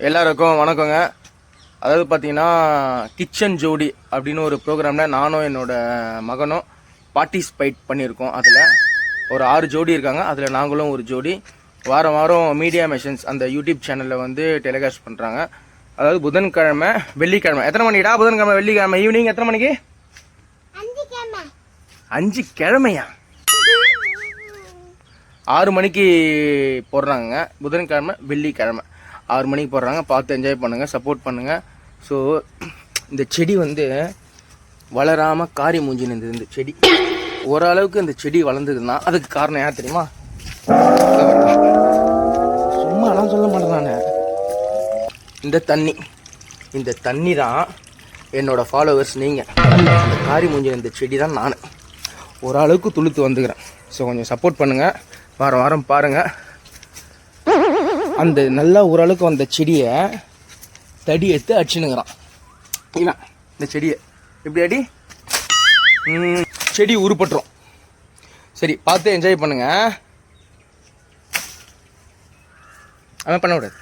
எல்லாருக்கும் வணக்கங்க. அதாவது பார்த்தீங்கன்னா கிச்சன் ஜோடி அப்படின்னு ஒரு ப்ரோக்ராமில் நானும் என்னோடய மகனும் பார்ட்டிசிபேட் பண்ணியிருக்கோம். அதில் ஒரு 6 ஜோடி இருக்காங்க. அதில் நாங்களும் ஒரு ஜோடி. வாரம் வாரம் மீடியா மெஷன்ஸ் அந்த யூடியூப் சேனலில் வந்து டெலிகாஸ்ட் பண்ணுறாங்க. அதாவது புதன்கிழமை வெள்ளிக்கிழமை எத்தனை மணிடா? புதன்கிழமை வெள்ளிக்கிழமை ஈவினிங் எத்தனை மணிக்கு? 5 கிழமையா? 6 மணிக்கு போடுறாங்க. புதன்கிழமை வெள்ளிக்கிழமை 6 மணிக்கு போடுறாங்க. பார்த்து என்ஜாய் பண்ணுங்கள், சப்போர்ட் பண்ணுங்கள். ஸோ இந்த செடி வந்து வளராமல் காரி மூஞ்சி நின்றது. இந்த செடி ஓரளவுக்கு இந்த செடி வளர்ந்ததுன்னா அதுக்கு காரணம் ஏன் தெரியுமா? சும்மாலாம் சொல்ல மாட்டேன் நான். இந்த தண்ணி தான் என்னோடய ஃபாலோவர்ஸ் நீங்கள். அந்த காரி மூஞ்சி இந்த செடி தான் நான் ஓரளவுக்கு துளுத்து வந்துக்கிறேன். ஸோ கொஞ்சம் சப்போர்ட் பண்ணுங்கள், வாரம் வாரம் பாருங்கள். அந்த நல்லா ஓரளவுக்கு அந்த செடியை தடி எடுத்து அடிச்சுனுங்கிறான் இவன். இந்த செடியை இப்படி அடி, செடி உருப்பட்டுரும். சரி, பார்த்து என்ஜாய் பண்ணுங்க. அவன் பண்ண விடாது.